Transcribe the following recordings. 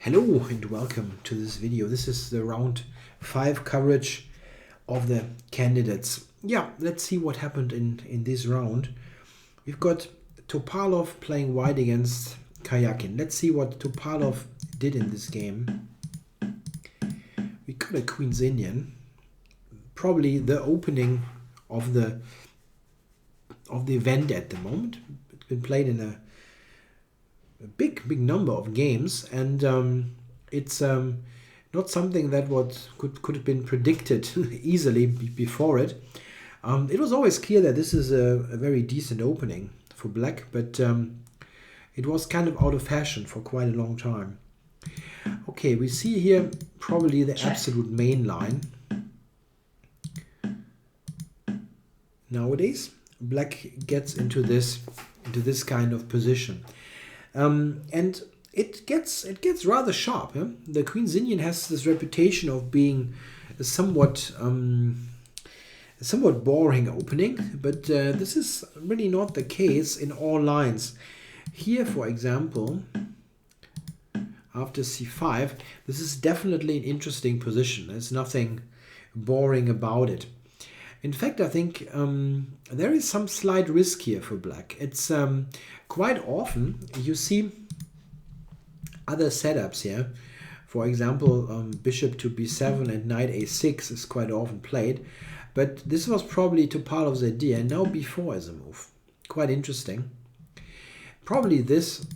Hello and welcome to this video. This is the round 5 coverage of the candidates. Yeah, let's see what happened in this round. We've got Topalov playing white against Kayakin. Let's see what Topalov did in this game. We got a Queen's Indian. Probably the opening of the event at the moment. It's been played in a big number of games, and it's not something that could have been predicted easily before it. It was always clear that this is a very decent opening for black, but it was kind of out of fashion for quite a long time. Okay, we see here probably the absolute main line. Nowadays, black gets into this kind of position. And it gets rather sharp. Yeah? The Queen's Indian has this reputation of being a somewhat boring opening, but this is really not the case in all lines. Here, for example, after c5, this is definitely an interesting position. There's nothing boring about it. In fact, I think there is some slight risk here for black. It's quite often you see other setups here. For example, bishop to b7 and knight a6 is quite often played. But this was probably Topalov's idea. And now b4 is a move. Quite interesting. Probably this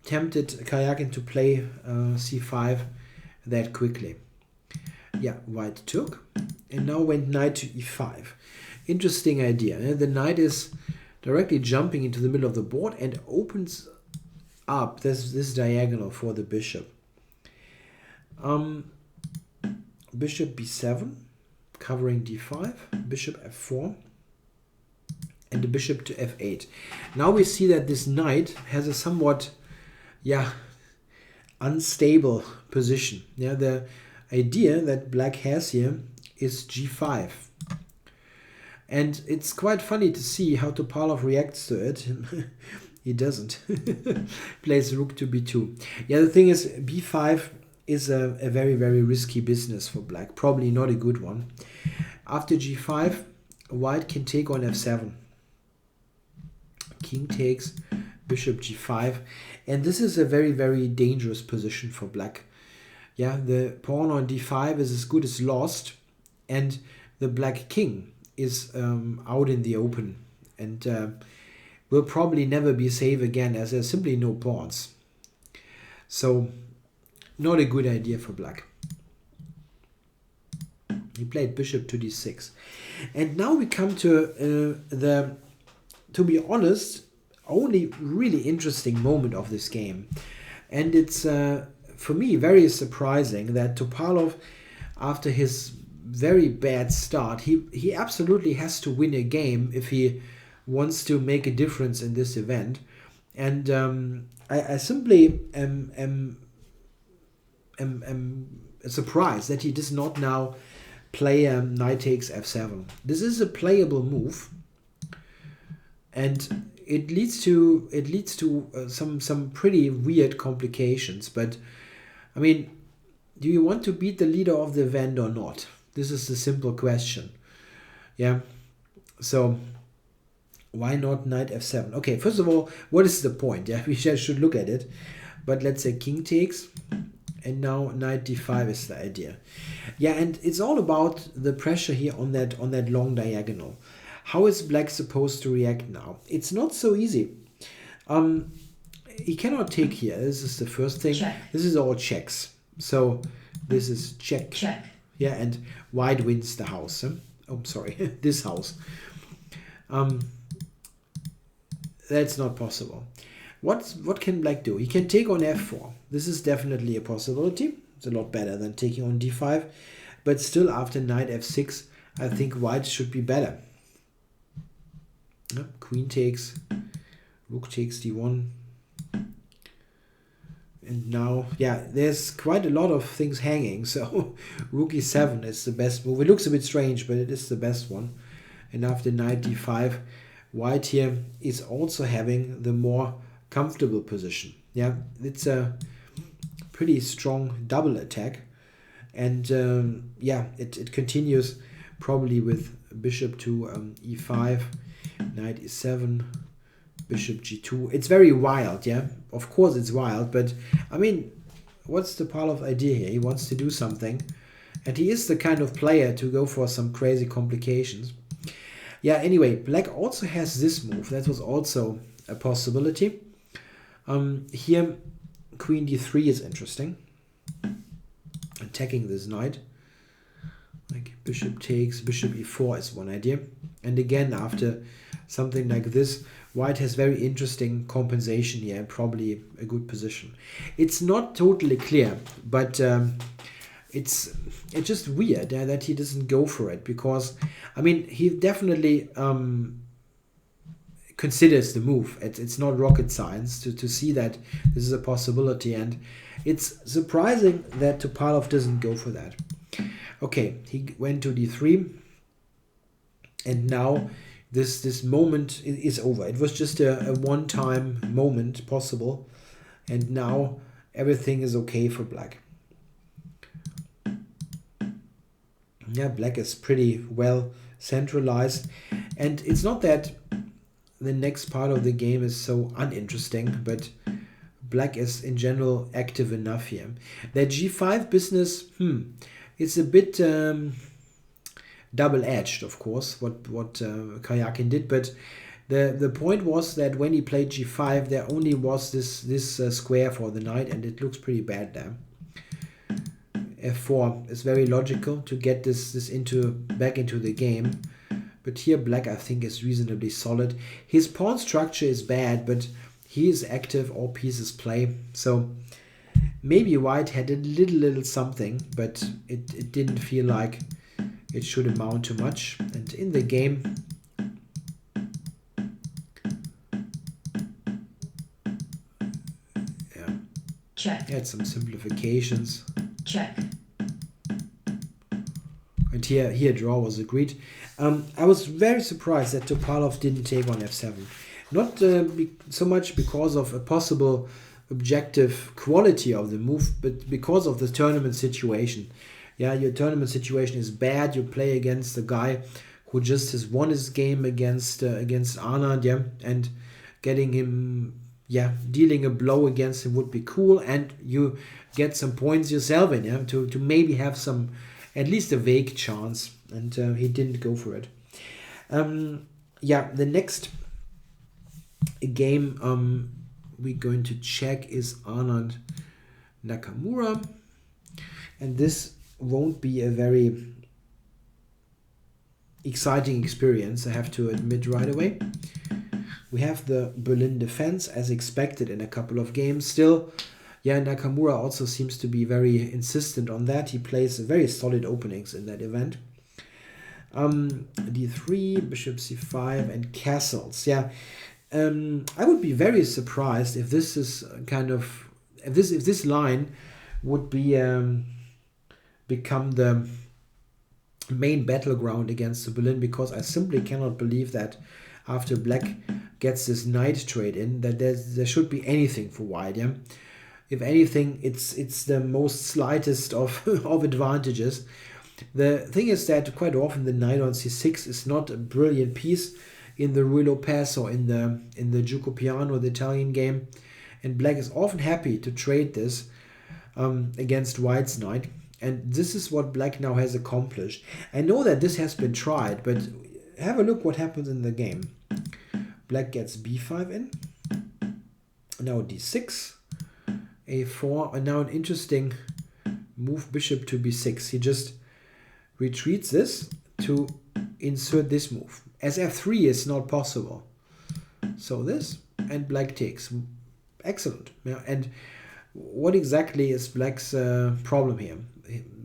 tempted Kayakin to play c5 that quickly. Yeah, white took. And now went knight to e5. Interesting idea. The knight is directly jumping into the middle of the board and opens up this diagonal for the bishop. Bishop b7, covering d5, bishop f4, and the bishop to f8. Now we see that this knight has a somewhat, unstable position. Yeah, the idea that black has here is g5. And it's quite funny to see how Topalov reacts to it. He doesn't. Plays rook to b2. Yeah, the thing is, b5 is a very, very risky business for black. Probably not a good one. After g5, white can take on f7. King takes, bishop g5. And this is a very, very dangerous position for black. Yeah, the pawn on d5 is as good as lost. And the black king is out in the open and will probably never be safe again, as there's simply no pawns. So not a good idea for black. He played bishop to d6. And now we come to to be honest, only really interesting moment of this game. And it's for me very surprising that Topalov, after his very bad start, he absolutely has to win a game if he wants to make a difference in this event. And I simply am surprised that he does not now play knight takes f7. This is a playable move, and it leads to some pretty weird complications. But I mean, do you want to beat the leader of the event or not? This is the simple question. Yeah. So why not knight f7? Okay, first of all, what is the point? Yeah, we should look at it. But let's say king takes, and now knight d5 is the idea. Yeah, and it's all about the pressure here on that long diagonal. How is black supposed to react now? It's not so easy. He cannot take here. This is the first thing. Check. This is all checks. So this is check. Check. Yeah, and white wins the house. Huh? Oh, sorry, this house. That's not possible. What can black do? He can take on f4. This is definitely a possibility. It's a lot better than taking on d5. But still, after knight f6, I think white should be better. Yeah, queen takes, rook takes d1. And now, yeah, there's quite a lot of things hanging. So rook e7 is the best move. It looks a bit strange, but it is the best one. And after knight d5, white here is also having the more comfortable position. Yeah, it's a pretty strong double attack. And yeah, it continues probably with bishop to e5, knight e7, bishop g2. It's very wild, yeah. Of course it's wild, but I mean, what's the Pavlov idea here? He wants to do something, and he is the kind of player to go for some crazy complications. Yeah, anyway, black also has this move. That was also a possibility. Here, queen d3 is interesting. Attacking this knight. Like bishop takes, bishop e4 is one idea. And again, after something like this, white has very interesting compensation here and probably a good position. It's not totally clear, but it's just weird that he doesn't go for it, because I mean, he definitely considers the move. It's not rocket science to see that this is a possibility, and it's surprising that Topalov doesn't go for that. Okay, he went to d3, and now this moment is over. It was just a one-time moment possible, and now everything is okay for black. Yeah, black is pretty well centralized, and it's not that the next part of the game is so uninteresting, but black is in general active enough here. That g5 business, it's a bit double-edged, of course, what Karjakin did, but the point was that when he played g5, there only was this square for the knight, and it looks pretty bad there. f4 is very logical to get this back into the game, but here black, I think, is reasonably solid. His pawn structure is bad, but he is active, all pieces play, so maybe white had a little something, but it didn't feel like it should amount to much. And in the game, yeah, check. Had some simplifications. Check. And here draw was agreed. I was very surprised that Topalov didn't take on f7. Not so much because of a possible objective quality of the move, but because of the tournament situation. Yeah, your tournament situation is bad. You play against a guy who just has won his game against Aronian, yeah, and getting him, yeah, dealing a blow against him would be cool, and you get some points yourself in, yeah, to maybe have some, at least a vague chance, and he didn't go for it. Yeah, the next game we're going to check is Anand Nakamura, and this won't be a very exciting experience, I have to admit right away. We have the Berlin defense as expected in a couple of games. Still, yeah, Nakamura also seems to be very insistent on that. He plays very solid openings in that event. d3, bishop c5, and castles. Yeah, I would be very surprised if this is kind of if this line would be become the main battleground against the Berlin, because I simply cannot believe that after black gets this knight trade in that there should be anything for white. Yeah, if anything, it's the most slightest of of advantages. The thing is that quite often the knight on c6 is not a brilliant piece in the Ruy Lopez or in the Giuco Piano, the Italian game, and black is often happy to trade this against white's knight, and this is what black now has accomplished. I know that this has been tried, but have a look what happens in the game. Black gets b5 in, now d6, a4, and now an interesting move, bishop to b6. He just retreats this to insert this move, as f3 is not possible. So this, and black takes. Excellent. Yeah, and what exactly is black's problem here?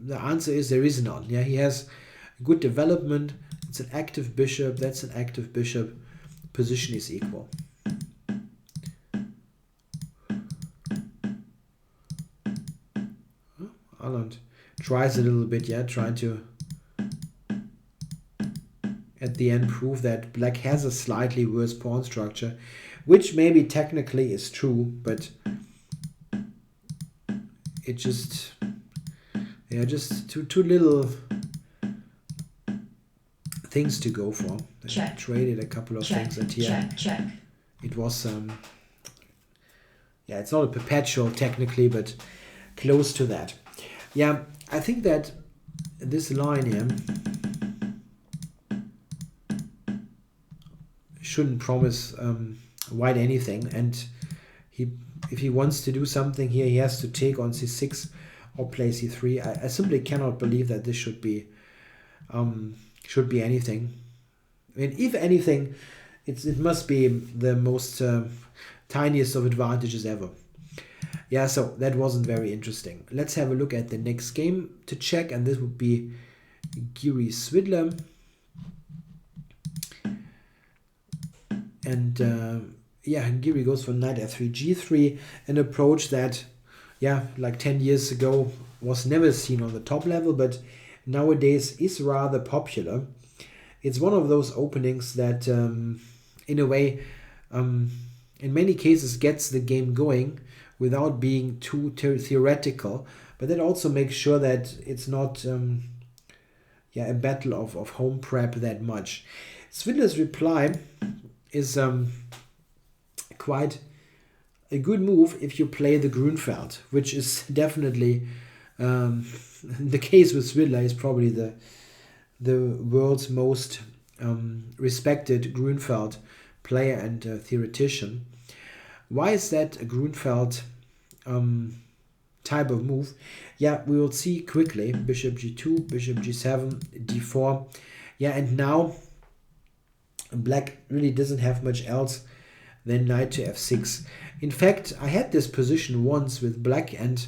The answer is there is none. Yeah, he has good development. It's an active bishop. That's an active bishop. Position is equal. Arland tries a little bit, yeah, trying to at the end prove that black has a slightly worse pawn structure, which maybe technically is true, but it just, yeah, just too little things to go for. I traded a couple of things at here. It was yeah, it's not a perpetual technically, but close to that. Yeah, I think that this line here shouldn't promise white anything, and if he wants to do something here, he has to take on c6 or play c3. I simply cannot believe that this should be anything. I mean, if anything, it must be the most tiniest of advantages ever. Yeah, so that wasn't very interesting. Let's have a look at the next game to check, and this would be Giri Swidler. And yeah, Giri goes for knight f3, g3, an approach that, yeah, like 10 years ago was never seen on the top level, but nowadays is rather popular. It's one of those openings that, in a way, in many cases gets the game going without being too theoretical, but that also makes sure that it's not yeah, a battle of home prep that much. Swidler's reply is quite a good move if you play the Grunfeld, which is definitely the case with Swidler. Is probably the world's most respected Grunfeld player and theoretician. Why is that a Grunfeld type of move? Yeah, we will see quickly. Bishop g2, bishop g7, d4. Yeah, and now black really doesn't have much else than knight to f6. In fact, I had this position once with black, and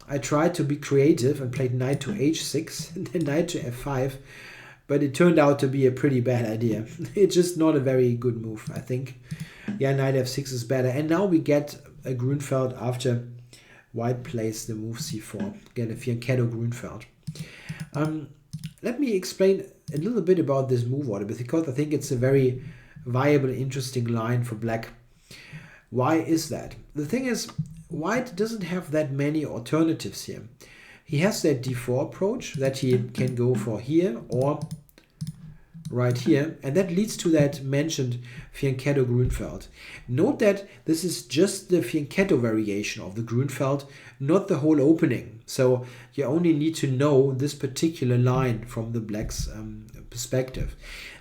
I tried to be creative and played knight to h6 and then knight to f5, but it turned out to be a pretty bad idea. It's just not a very good move, I think. Yeah, knight f6 is better. And now we get a Grunfeld after white plays the move c4. Get a fianchetto Grunfeld. Let me explain a little bit about this move order, because I think it's a very viable, interesting line for black. Why is that? The thing is, white doesn't have that many alternatives here. He has that d4 approach that he can go for here or right here, and that leads to that mentioned fianchetto Grunfeld. Note that this is just the fianchetto variation of the Grunfeld, not the whole opening. So you only need to know this particular line from the black's perspective.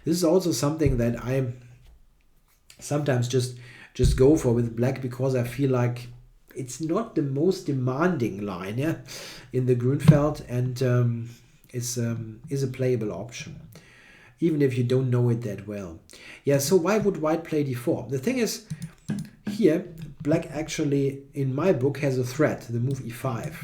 This is also something that I sometimes just go for with black, because I feel like it's not the most demanding line, yeah, in the Grunfeld, and is a playable option, even if you don't know it that well. Yeah, so why would white play d4? The thing is, here, black actually, in my book, has a threat, the move e5.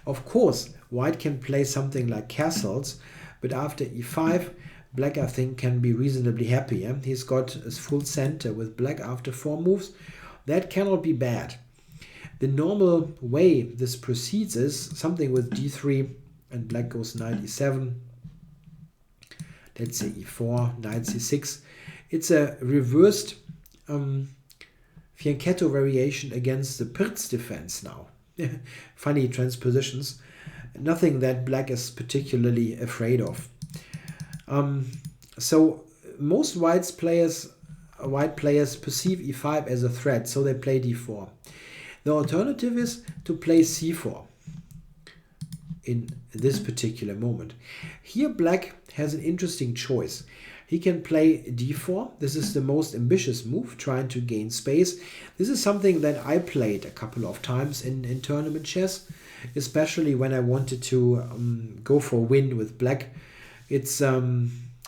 Of course, white can play something like castles, but after e5, black, I think, can be reasonably happy. Yeah? He's got a full center with black after 4 moves. That cannot be bad. The normal way this proceeds is something with d3, and black goes knight e7. Let's say e4, knight c6. It's a reversed fianchetto variation against the Pirz defense now. Funny transpositions. Nothing that black is particularly afraid of. So most white players perceive e5 as a threat, so they play d4. The alternative is to play c4 in this particular moment. Here black has an interesting choice. He can play d4. This is the most ambitious move, trying to gain space. This is something that I played a couple of times in tournament chess, especially when I wanted to go for a win with black. It's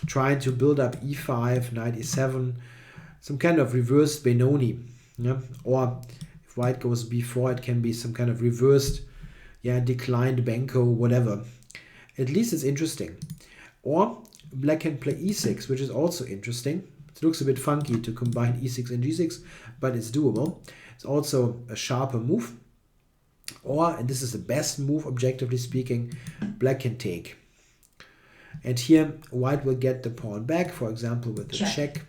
trying to build up e5, knight e7, some kind of reversed Benoni. Yeah? Or if white goes b4, it can be some kind of reversed, yeah, declined Benko, whatever. At least it's interesting. Or black can play e6, which is also interesting. It looks a bit funky to combine e6 and g6, but it's doable. It's also a sharper move. Or, and this is the best move, objectively speaking, black can take. And here, white will get the pawn back, for example, with the check.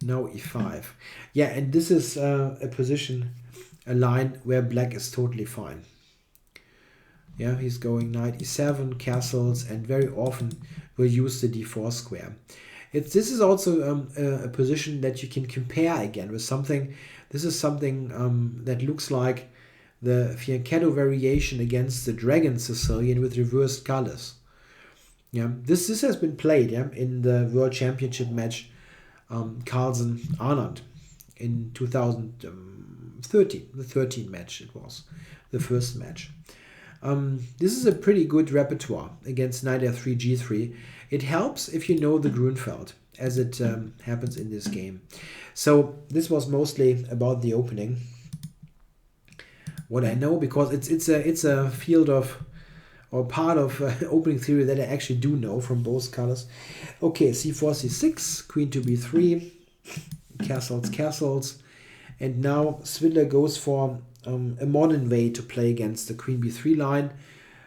Now e5. Yeah, and this is a position a line where black is totally fine. Yeah, he's going knight e7, castles, and very often will use the d4 square. This is also a position that you can compare again with something. This is something that looks like the fianchetto variation against the dragon Sicilian with reversed colors. Yeah, this has been played, yeah, in the World Championship match, Carlsen Arnold in 2013. The 13 match it was, the first match. This is a pretty good repertoire against knight f3, g3. It helps if you know the Grunfeld, as it happens in this game. So this was mostly about the opening. What I know, because it's a field of, or part of opening theory that I actually do know from both colors. Okay, c4, c6, queen to b3, castles, castles. And now Swindler goes for a modern way to play against the queen b3 line.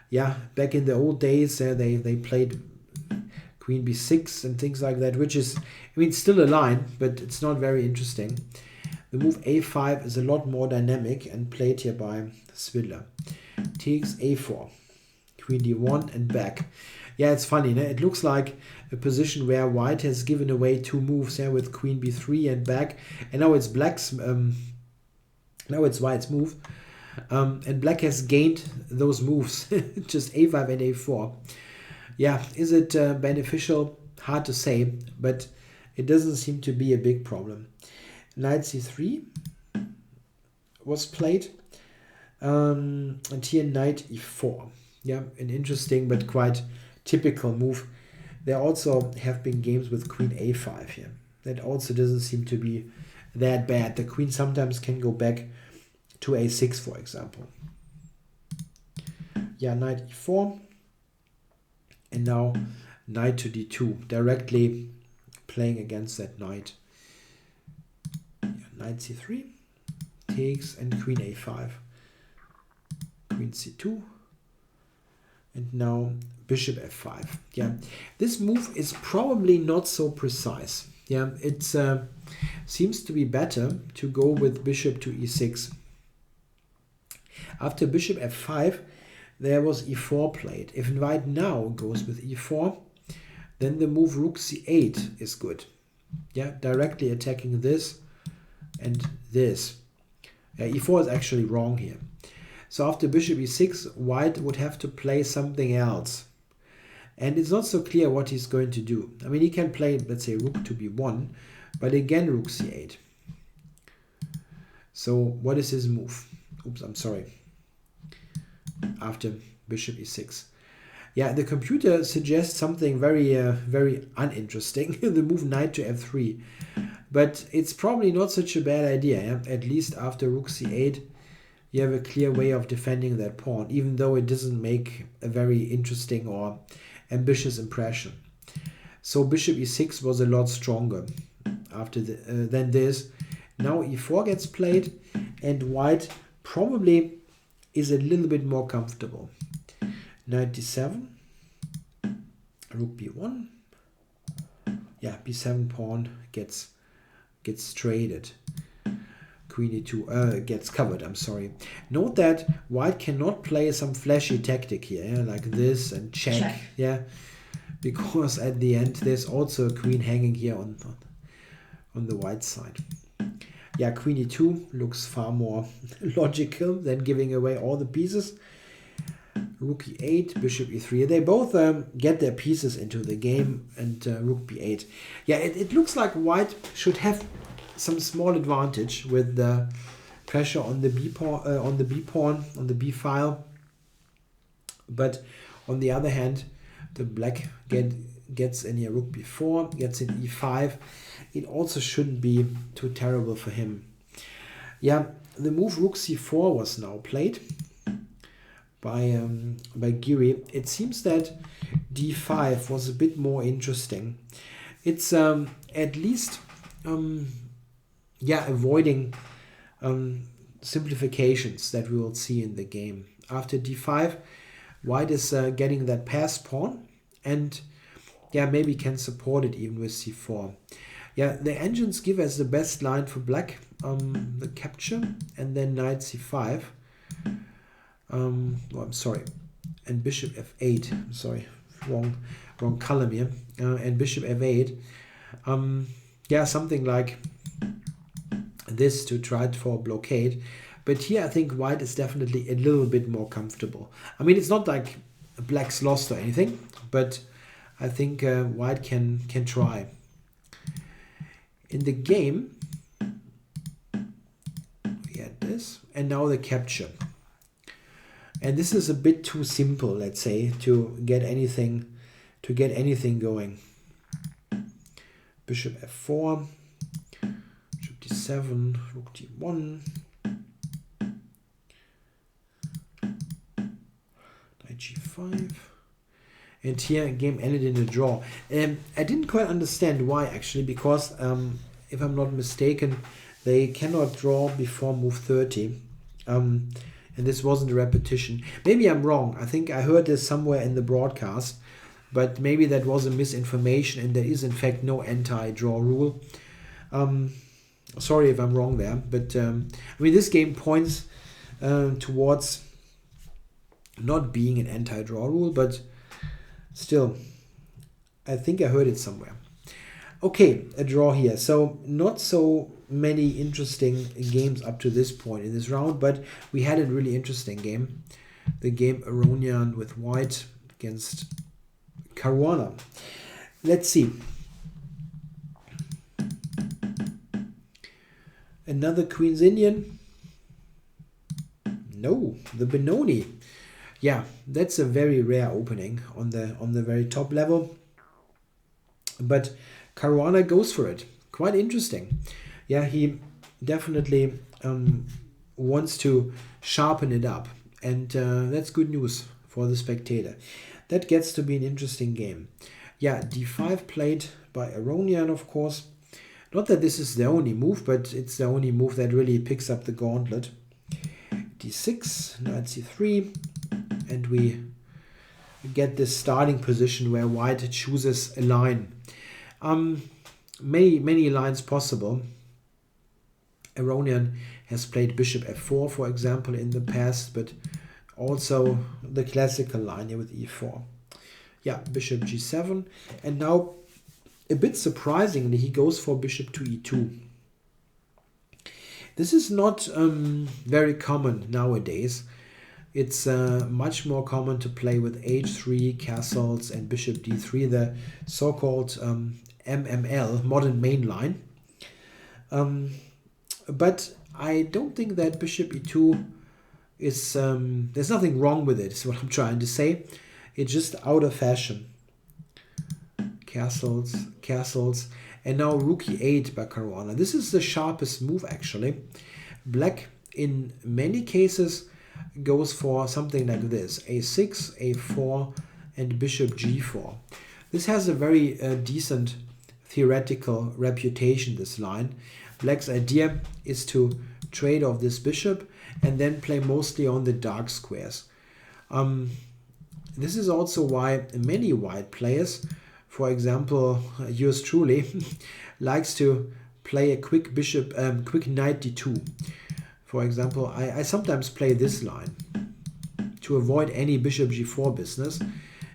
Yeah, back in the old days, they played queen b6 and things like that, which is, I mean, still a line, but it's not very interesting. The move a5 is a lot more dynamic and played here by Swindler. Takes a4, queen d1 and back. Yeah, it's funny, né? It looks like a position where white has given away two moves here with queen b3 and back, and now it's black's now it's white's move, and black has gained those moves, just a5 and a4. Yeah, is it beneficial? Hard to say, but it doesn't seem to be a big problem. Knight c3 was played, and here knight e4. Yeah, an interesting but quite typical move. There also have been games with queen a5 here. That also doesn't seem to be that bad. The queen sometimes can go back to a6, for example. Yeah, knight e4. And now knight to d2, directly playing against that knight. Yeah, knight c3 takes, and queen a5. Queen c2. And now bishop f5. Yeah, this move is probably not so precise. Yeah, it seems to be better to go with bishop to e6. After bishop f5, there was e4 played. If white now goes with e4, then the move rook c8 is good. Yeah, directly attacking this and this. Yeah, e4 is actually wrong here. So after bishop e6, white would have to play something else. And it's not so clear what he's going to do. I mean, he can play, let's say, rook to b1, but again, rook c8. So what is his move? Oops, I'm sorry. After bishop e6. Yeah, the computer suggests something very, very uninteresting. The move knight to f3. But it's probably not such a bad idea. Yeah? At least after rook c8, you have a clear way of defending that pawn, even though it doesn't make a very interesting or ambitious impression. So bishop e6 was a lot stronger after than this. Now e4 gets played, and white probably is a little bit more comfortable. Knight d7, rook b1. Yeah, b7 pawn gets traded. Queen e2 gets covered, I'm sorry. Note that white cannot play some flashy tactic here, yeah, like this and check. Yeah, because at the end there's also a queen hanging here on the white side. Yeah, queen e2 looks far more logical than giving away all the pieces. Rook e8, bishop e3. They both get their pieces into the game, and rook b8. Yeah, it looks like white should have some small advantage with the pressure on the b pawn, on the b file. But on the other hand, the black gets in here rook b4, gets in e5. It also shouldn't be too terrible for him. Yeah, the move rook c4 was now played by Giri. It seems that d5 was a bit more interesting. It's at least avoiding simplifications that we will see in the game. After d5, white is getting that pass pawn, and maybe can support it even with c4. Yeah, the engines give us the best line for black the capture, and then knight c5. Oh, I'm sorry, and bishop f8. I'm sorry, wrong column here. And bishop f8. Yeah, something like this to try for blockade. But here I think white is definitely a little bit more comfortable. I mean, it's not like black's lost or anything, but I think white can try. In the game, we had this, and now the capture. And this is a bit too simple, let's say, to get anything going. Bishop f4, bishop d7, rook d1, knight g5. And here game ended in a draw. I didn't quite understand why, actually, because if I'm not mistaken, they cannot draw before move 30. And this wasn't a repetition. Maybe I'm wrong. I think I heard this somewhere in the broadcast, but maybe that was a misinformation and there is in fact no anti-draw rule. Sorry if I'm wrong there, but I mean, this game points towards not being an anti-draw rule, but still, I think I heard it somewhere. Okay, a draw here. So not so many interesting games up to this point in this round, but we had a really interesting game. The game Aronian with white against Caruana. Let's see. Another Queen's Indian. No, the Benoni. Yeah, that's a very rare opening on the very top level. But Caruana goes for it. Quite interesting. Yeah, he definitely wants to sharpen it up. And that's good news for the spectator. That gets to be an interesting game. Yeah, d5 played by Aronian, of course. Not that this is the only move, but it's the only move that really picks up the gauntlet. d6, knight c3, and we get this starting position where white chooses a line. Many lines possible. Aronian has played bishop f4, for example, in the past, but also the classical line here with e4. Yeah, bishop g7, and now a bit surprisingly he goes for bishop to e2. This is not very common nowadays. It's much more common to play with h3, castles, and bishop d3, the so-called MML, modern main line. But I don't think that bishop e2 is, there's nothing wrong with it, is what I'm trying to say. It's just out of fashion. Castles, and now rook e8 by Caruana. This is the sharpest move, actually. Black, in many cases, goes for something like this: a6, a4, and bishop g4. This has a very decent theoretical reputation, this line. Black's idea is to trade off this bishop and then play mostly on the dark squares. This is also why many white players, for example, yours truly, likes to play a quick knight d2. For example, I sometimes play this line to avoid any bishop g4 business,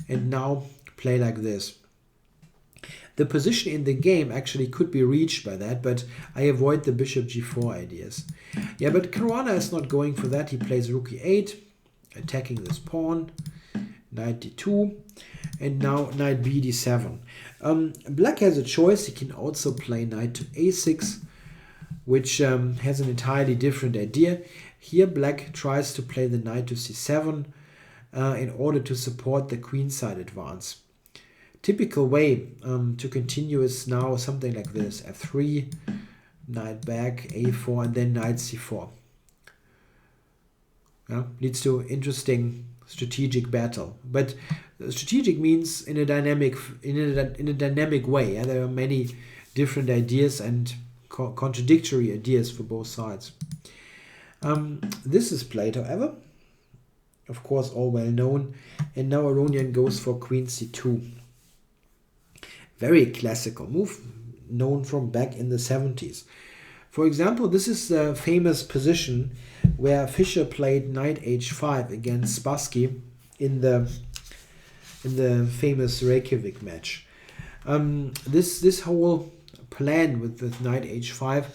and now play like this. The position in the game actually could be reached by that, but I avoid the bishop g4 ideas. Yeah, but Caruana is not going for that. He plays rook e8, attacking this pawn, knight d2, and now knight b d7. Black has a choice. He can also play knight to a6, which has an entirely different idea. Here Black tries to play the knight to c7 in order to support the queenside advance. Typical way to continue is now something like this: f3, knight back, a4, and then knight c4. Yeah, leads to interesting strategic battle. But strategic means in a dynamic way. Yeah? There are many different ideas and contradictory ideas for both sides. This is played, however, of course, all well known. And now Aronian goes for queen c2. Very classical move, known from back in the 70s. For example, this is the famous position where Fischer played knight h5 against Spassky in the famous Reykjavik match. This whole plan with knight h5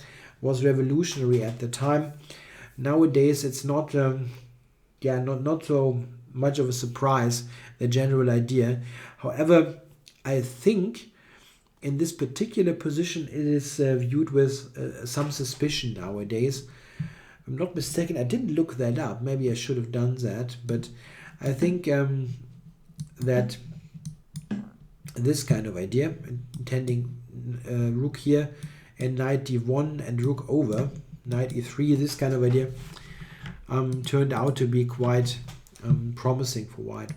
was revolutionary at the time. Nowadays, it's not not so much of a surprise, the general idea. However, I think in this particular position it is viewed with some suspicion nowadays. I'm not mistaken, I didn't look that up, maybe I should have done that, but I think that this kind of idea, intending rook here and knight d1 and rook over, knight e3, this kind of idea turned out to be quite promising for white.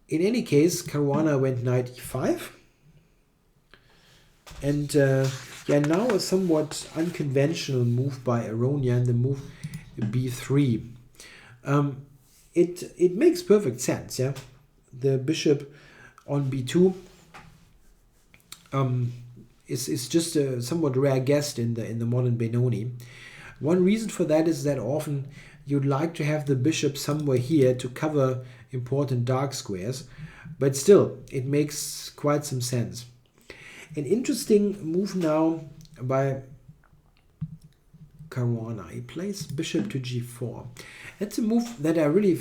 In any case, Caruana went knight e5. And now a somewhat unconventional move by Aronian, the move b3. It makes perfect sense, yeah. The bishop on b2 is just a somewhat rare guest in the modern Benoni. One reason for that is that often you'd like to have the bishop somewhere here to cover important dark squares, but still it makes quite some sense. An interesting move now by Caruana. He plays bishop to g4. That's a move that I really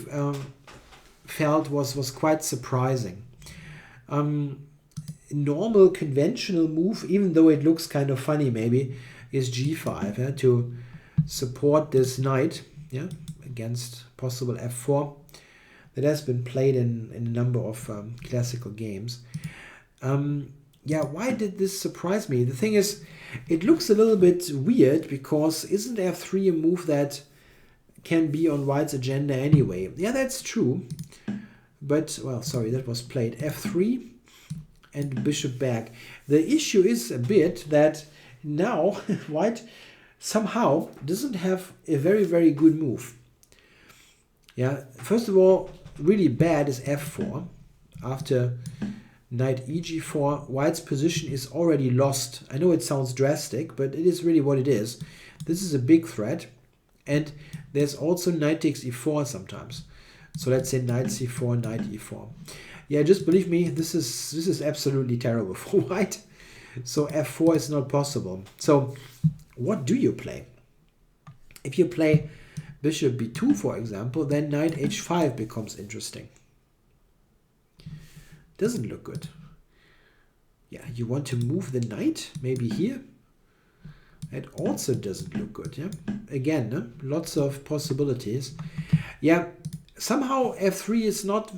felt was quite surprising. Normal conventional move, even though it looks kind of funny maybe, is g5 to support this knight against possible f4 that has been played in a number of classical games. Why did this surprise me? The thing is, it looks a little bit weird because isn't f3 a move that can be on white's agenda anyway? Yeah, that's true. But, well, sorry, that was played. f3 and bishop back. The issue is a bit that now white somehow doesn't have a very, very good move. Yeah, first of all, really bad is f4. After knight eg4, white's position is already lost. I know it sounds drastic, but it is really what it is. This is a big threat, and there's also knight takes e4 sometimes. So let's say knight c4, knight e4. Yeah, just believe me, this is absolutely terrible for white. So f4 is not possible. So what do you play? If you play bishop b2, for example, then knight h5 becomes interesting. Doesn't look good. Yeah, you want to move the knight, maybe here. It also doesn't look good. Yeah, again, lots of possibilities. Yeah, somehow f3 is not.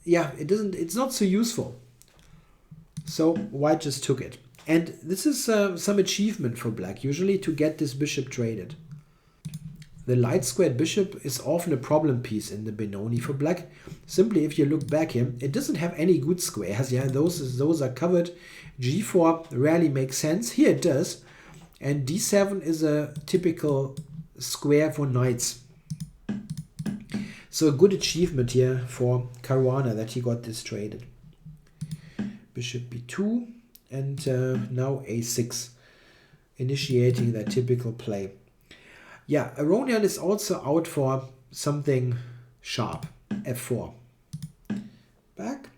Yeah, it's not so useful. So white just took it, and this is some achievement for black usually to get this bishop traded. The light squared bishop is often a problem piece in the Benoni for black. Simply, if you look back here, it doesn't have any good squares. Yeah, those are covered. g4 rarely makes sense. Here it does. And d7 is a typical square for knights. So a good achievement here for Caruana that he got this traded. Bishop b2 and now a6, initiating that typical play. Yeah, Aronian is also out for something sharp. f4. Back.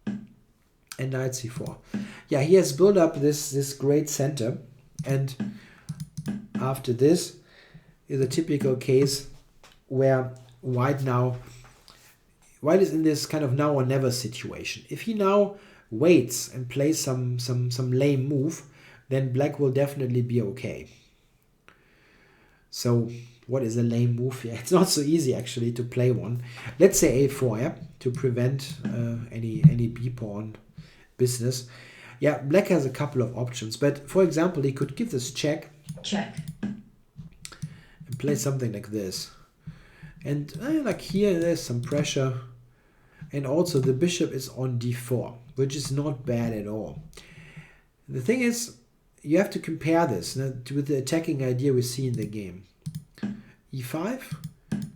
And knight c4. Yeah, he has built up this great center. And after this is a typical case where white is in this kind of now or never situation. If he now waits and plays some lame move, then black will definitely be okay. So what is a lame move here? It's not so easy actually to play one. Let's say a4, yeah, to prevent any b-pawn business. Yeah, black has a couple of options, but for example, he could give this check. Check. And play something like this. And like here, there's some pressure. And also the bishop is on d4, which is not bad at all. The thing is, you have to compare this with the attacking idea we see in the game. e5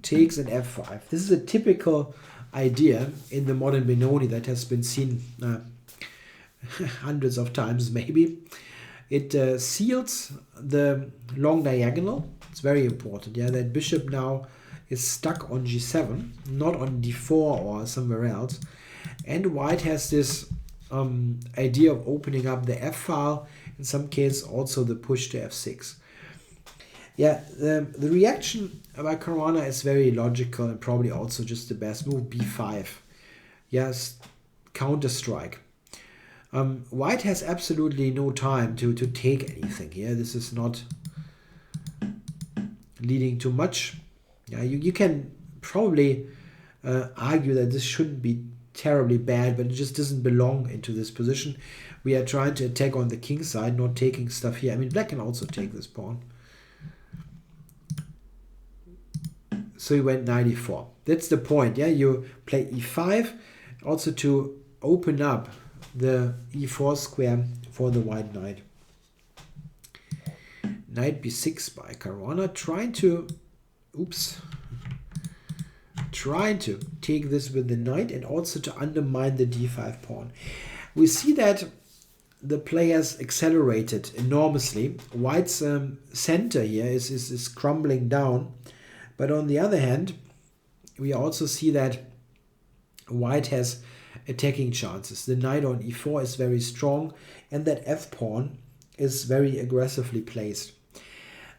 takes an f5. This is a typical idea in the modern Benoni that has been seen hundreds of times maybe. It seals the long diagonal. It's very important, yeah, that bishop now is stuck on g7, not on d4 or somewhere else. And white has this idea of opening up the f file, in some cases also the push to f6. Yeah, the reaction by Caruana is very logical and probably also just the best move, b5. Yes, counter strike. White has absolutely no time to take anything here. This is not leading to much. Yeah, you can probably argue that this shouldn't be terribly bad, but it just doesn't belong into this position. We are trying to attack on the king side, not taking stuff here. I mean, black can also take this pawn. So he went knight e4. That's the point, yeah? You play e5 also to open up the e4 square for the white knight. Knight b6 by Caruana, trying to take this with the knight and also to undermine the d5 pawn. We see that the players accelerated enormously. White's center here is crumbling down, but on the other hand, we also see that white has attacking chances. The knight on e4 is very strong, and that f pawn is very aggressively placed.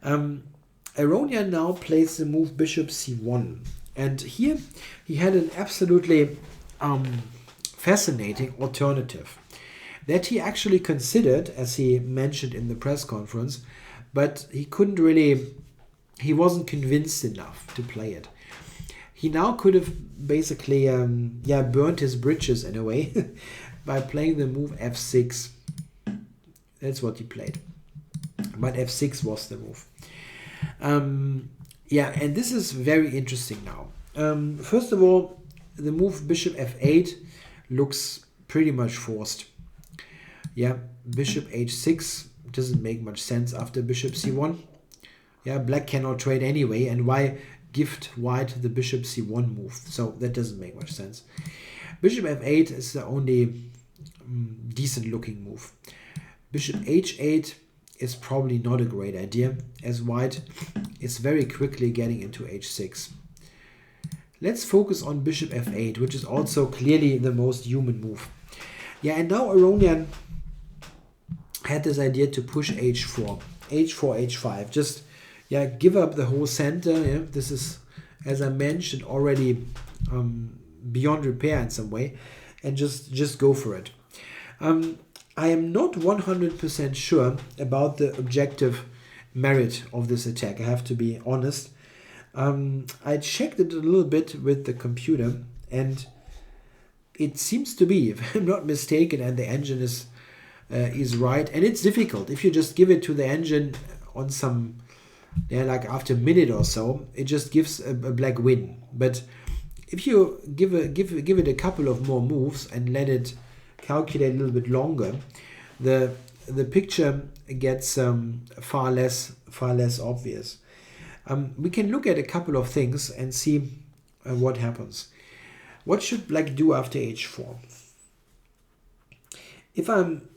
Aronian now plays the move bishop c1, and here he had an absolutely fascinating alternative that he actually considered, as he mentioned in the press conference, but he wasn't convinced enough to play it. He now could have basically burnt his bridges in a way by playing the move f6. That's what he played. But f6 was the move. And this is very interesting now. First of all, the move bishop f8 looks pretty much forced. Yeah, bishop h6 doesn't make much sense after bishop c1. Yeah, black cannot trade anyway, and why gift white the bishop c1 move? So that doesn't make much sense. Bishop f8 is the only decent looking move. Bishop h8 is probably not a great idea, as white is very quickly getting into h6. Let's focus on bishop f8, which is also clearly the most human move. Yeah, and now Aronian had this idea to push h4, h5, just give up the whole center. Yeah, this is, as I mentioned, already beyond repair in some way, and just go for it. I am not 100% sure about the objective merit of this attack. I have to be honest. I checked it a little bit with the computer, and it seems to be, if I'm not mistaken, and the engine is right, and it's difficult. If you just give it to the engine on some, like after a minute or so, it just gives a black win. But if you give it a couple of more moves and let it calculate a little bit longer, the picture gets far less obvious. We can look at a couple of things and see what happens. What should black do after h4? If I'm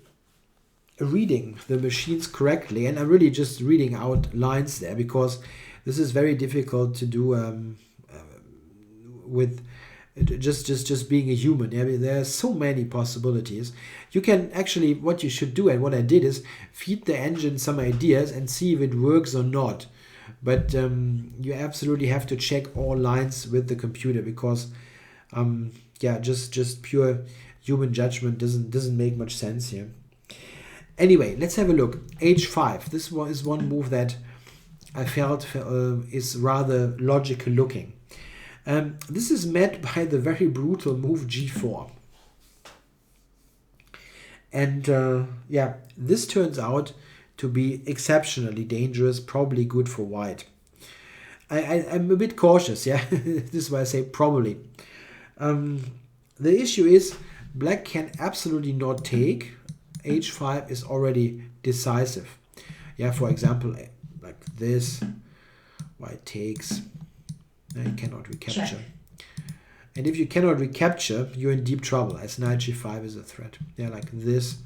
reading the machines correctly, and I'm really just reading out lines there, because this is very difficult to do with just being a human. I mean, there are so many possibilities. You can actually, what you should do, and what I did, is feed the engine some ideas and see if it works or not. But you absolutely have to check all lines with the computer, because just pure human judgment doesn't make much sense here. Anyway, let's have a look. h5. This is one move that I felt is rather logical looking. This is met by the very brutal move g4. And this turns out to be exceptionally dangerous, probably good for white. I'm a bit cautious, yeah. This is why I say probably. The issue is black can absolutely not take. h5 is already decisive. Yeah, for example, like this, white takes. You cannot recapture. Check. And if you cannot recapture, you're in deep trouble, as knight g5 is a threat. Yeah, like this,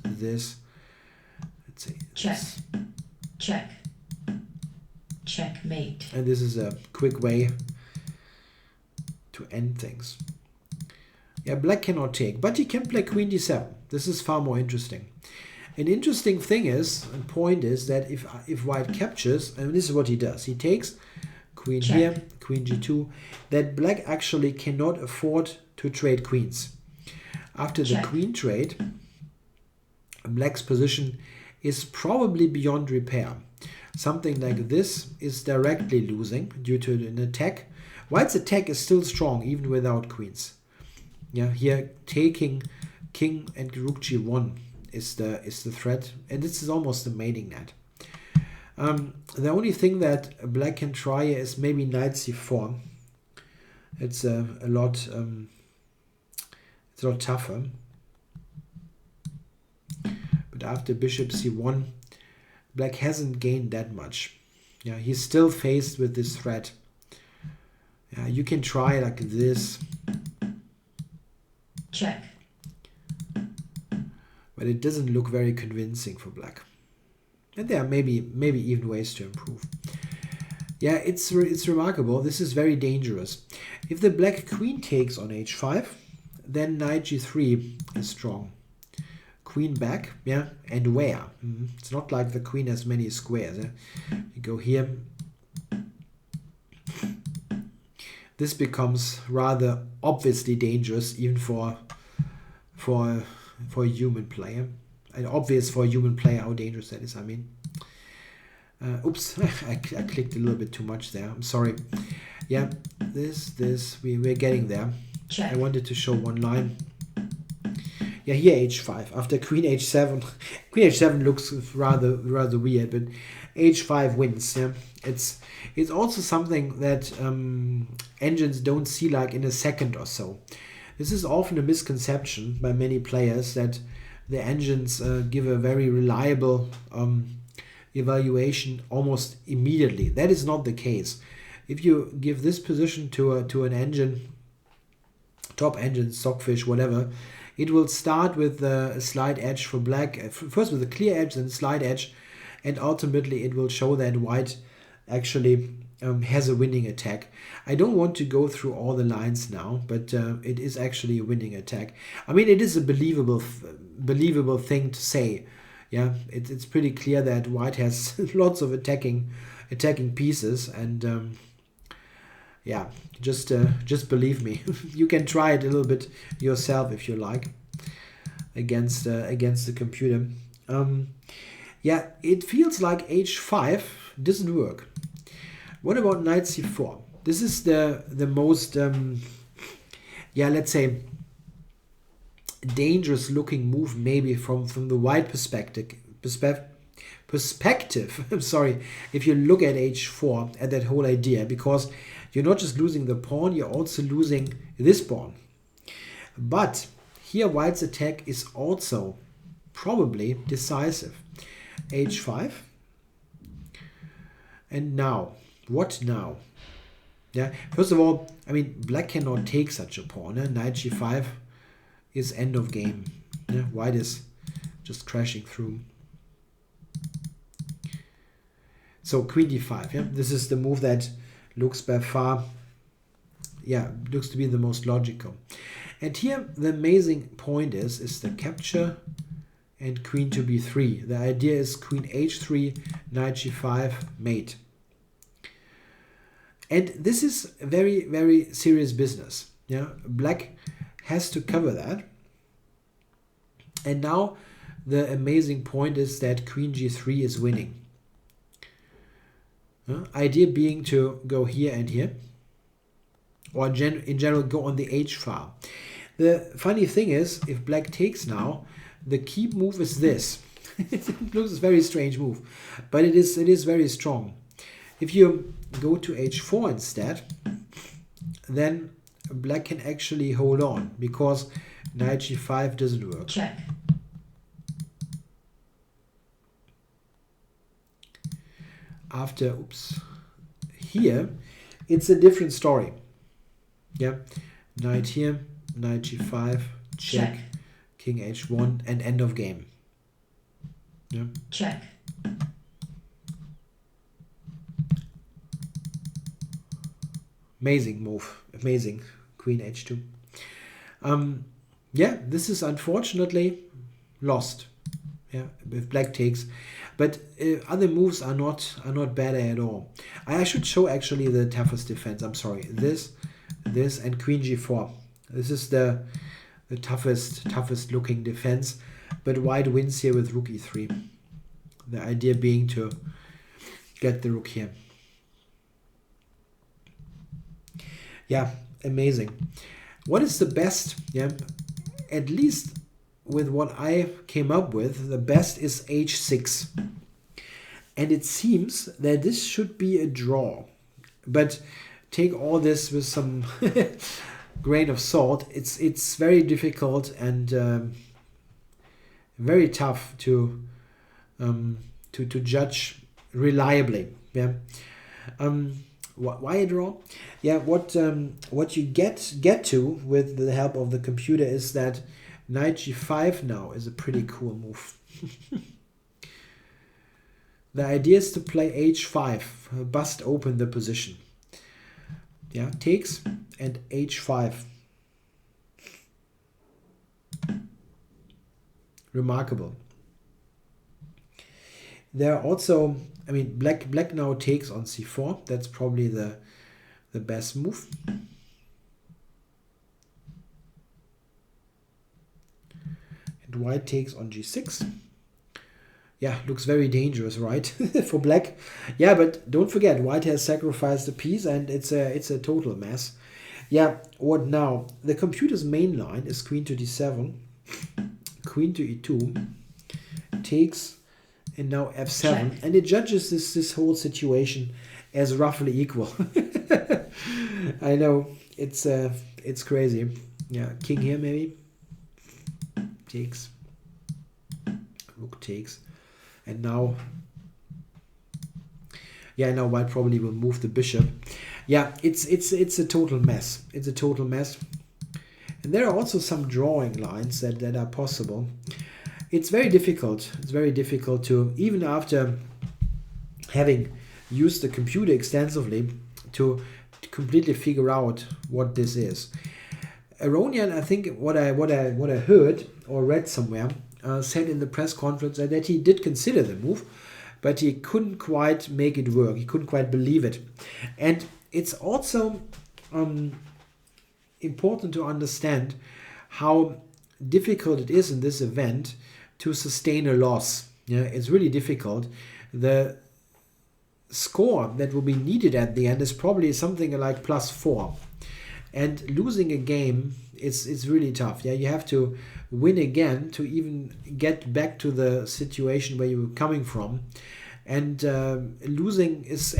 this, let's say Check. this. Check. Checkmate. And this is a quick way to end things. Yeah, black cannot take, but he can play queen d7. This is far more interesting. An interesting thing is, and point is, that if white captures, and this is what he does, he takes queen Check. here, queen g2, that black actually cannot afford to trade queens. After the Check. queen trade, black's position is probably beyond repair. Something like this is directly losing due to an attack. White's attack is still strong even without queens. Yeah, here taking king and rook g1 is the threat, and this is almost the mating net. The only thing that black can try here is maybe knight c4. It's a lot tougher. But after bishop c1, black hasn't gained that much. Yeah, he's still faced with this threat. Yeah, you can try like this. Check. But it doesn't look very convincing for black. And there are maybe even ways to improve. Yeah, it's remarkable. This is very dangerous. If the black queen takes on h5, then knight g3 is strong. Queen back, yeah, and where? It's not like the queen has many squares. You go here. This becomes rather obviously dangerous even for a human player. And obvious for a human player how dangerous that is, I mean. Oops, I clicked a little bit too much there. I'm sorry. Yeah, we're getting there. Check. I wanted to show one line. Yeah, here h5. After queen h7, queen h7 looks rather weird, but h5 wins. Yeah, it's also something that engines don't see like in a second or so. This is often a misconception by many players that the engines give a very reliable evaluation almost immediately. That is not the case. If you give this position to an engine, top engine, stockfish, whatever, it will start with a slight edge for black, first with a clear edge, then slight edge, and ultimately it will show that white actually has a winning attack. I don't want to go through all the lines now, but it is actually a winning attack. I mean, it is a believable thing to say. Yeah, it's pretty clear that white has lots of attacking pieces, and yeah, just believe me. You can try it a little bit yourself if you like against the computer. Yeah, it feels like h5 doesn't work. What about knight c4? This is the most yeah, let's say dangerous looking move maybe from the white perspective. I'm sorry, if you look at h4 at that whole idea, because you're not just losing the pawn, you're also losing this pawn. But here white's attack is also probably decisive. h5. And now, what now? Yeah, first of all, I mean, black cannot take such a pawn. Knight g5 is end of game. Yeah, white is just crashing through. So queen d5. Yeah, this is the move that looks by far, yeah, looks to be the most logical. And here the amazing point is the capture and queen to b3. The idea is queen h3, knight g5, mate. And this is very, very serious business. Yeah, black has to cover that. And now the amazing point is that queen g3 is winning. Idea being to go here and here, or in general go on the h file. The funny thing is, if black takes now, the key move is this. It looks a very strange move, but it is very strong. If you go to h4 instead, then black can actually hold on, because knight g5 doesn't work. Check. After, oops, here, it's a different story. Yeah, knight here, knight g5, check, king h1, and end of game. Yeah. Check. Amazing move. Amazing. Queen h2. Yeah, this is unfortunately lost. Yeah, if black takes, but other moves are not bad at all. I should show actually the toughest defense. I'm sorry. This, and queen g4. This is the toughest looking defense, but white wins here with rook e3. The idea being to get the rook here. Yeah, amazing. What is the best? Yeah, at least with what I came up with, the best is h6. And it seems that this should be a draw. But take all this with some grain of salt. It's very difficult and very tough to judge reliably. Yeah. Why a draw? Yeah. What you get to with the help of the computer is that knight g5 now is a pretty cool move. The idea is to play h5, bust open the position. Yeah, takes and h5. Remarkable. There are also, I mean, black now takes on c4. That's probably the best move. And white takes on g6. Yeah, looks very dangerous, right? For black. Yeah, but don't forget, white has sacrificed a piece and it's a total mess. Yeah, what now? The computer's main line is queen to d7, queen to e2, takes, and now f7. Check. And it judges this whole situation as roughly equal. I know, it's crazy. Yeah, king here maybe. Takes. Rook takes. And now, yeah, now white probably will move the bishop. Yeah, it's a total mess. It's a total mess. And there are also some drawing lines that are possible. It's very difficult. It's very difficult to, even after having used the computer extensively, to completely figure out what this is. Aronian, I think what I heard or read somewhere, said in the press conference that he did consider the move, but he couldn't quite make it work. He couldn't quite believe it. And it's also important to understand how difficult it is in this event to sustain a loss. Yeah, it's really difficult. The score that will be needed at the end is probably something like +4. And losing a game is really tough. Yeah, you have to win again to even get back to the situation where you were coming from. And losing is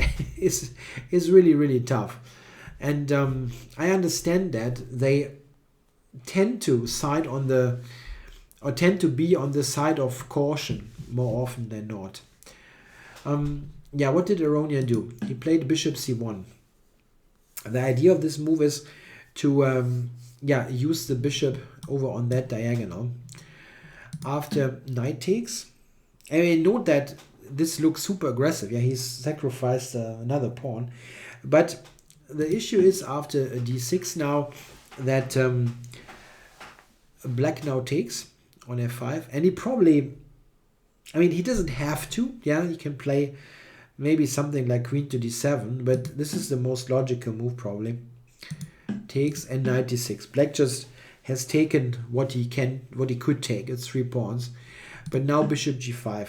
really, really tough. And I understand that they tend to be on the side of caution more often than not. Yeah, what did Aronian do? He played bishop c1. The idea of this move is to use the bishop over on that diagonal. After knight takes, I mean, note that this looks super aggressive. Yeah, he's sacrificed another pawn. But the issue is after a d6 now that black now takes on f5. And he probably, I mean, he doesn't have to. Yeah, he can play maybe something like queen to d7. But this is the most logical move probably. Takes and knight d6. Black just has taken what he could take. It's 3 pawns. But now bishop g5.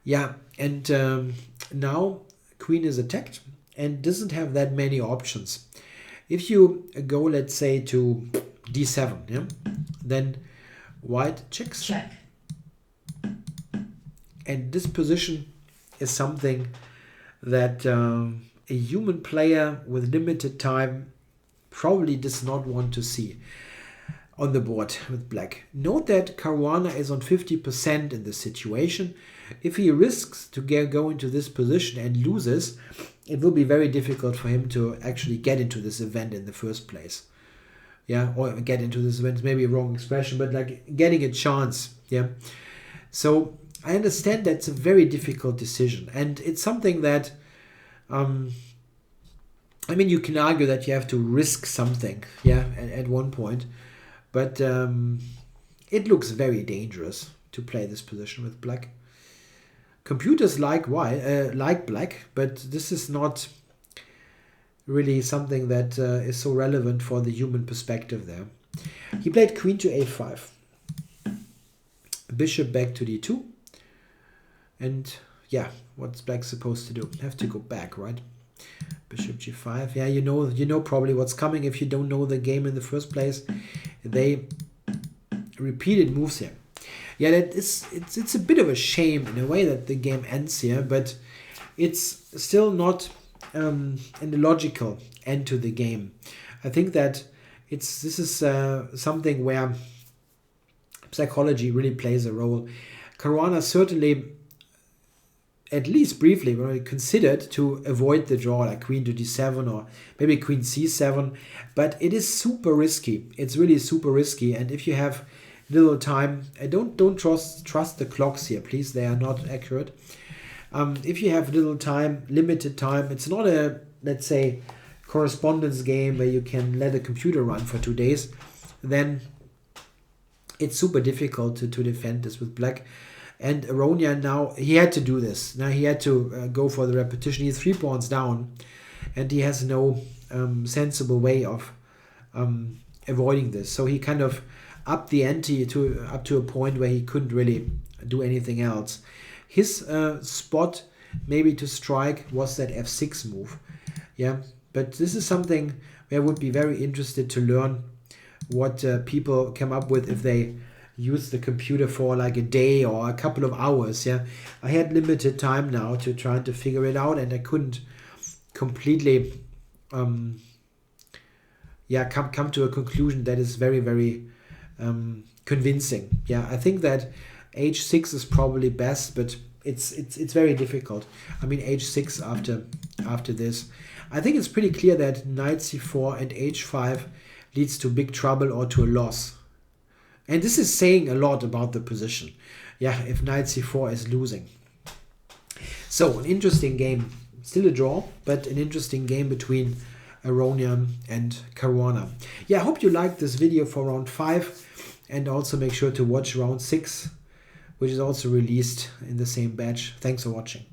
Yeah, and now queen is attacked and doesn't have that many options. If you go, let's say, to d7, yeah, then white checks. Check. And this position is something that a human player with limited time probably does not want to see on the board with black. Note that Caruana is on 50% in this situation. If he risks to go into this position and loses, it will be very difficult for him to actually get into this event in the first place. yeah, or get into this event, maybe a wrong expression, but like getting a chance, yeah. So I understand that's a very difficult decision, and it's something that, I mean, you can argue that you have to risk something, yeah, at one point, but it looks very dangerous to play this position with black. Computers like like black, but this is not really something that is so relevant for the human perspective there. He played queen to a5, bishop back to d2, and yeah, what's black supposed to do? Have to go back, right? Bishop g5. Yeah, you know probably what's coming if you don't know the game in the first place. They repeated moves here. Yeah, it's a bit of a shame in a way that the game ends here, but it's still not an illogical end to the game. I think that this is something where psychology really plays a role. Caruana certainly, at least briefly, considered to avoid the draw, like queen to d7 or maybe queen c7, but it is super risky. It's really super risky, and if you have little time, don't trust the clocks here, please. They are not accurate. If you have little time, limited time, it's not a, let's say, correspondence game where you can let a computer run for 2 days, then it's super difficult to defend this with black. And Aronian now, he had to do this. Now he had to go for the repetition. He's 3 pawns down, and he has no sensible way of avoiding this. So he kind of upped the ante up to a point where he couldn't really do anything else. His spot maybe to strike was that f6 move. Yeah, but this is something where I would be very interested to learn what people come up with if they use the computer for like a day or a couple of hours. Yeah, I had limited time now to try to figure it out, and I couldn't completely come to a conclusion that is very, very convincing. Yeah, I think that h6 is probably best, but it's very difficult. I mean, h6 after this, I think it's pretty clear that knight c4 and h5 leads to big trouble or to a loss. And this is saying a lot about the position. Yeah, if knight c4 is losing. So an interesting game. Still a draw, but an interesting game between Aronian and Caruana. Yeah, I hope you liked this video for round 5. And also make sure to watch round 6, which is also released in the same batch. Thanks for watching.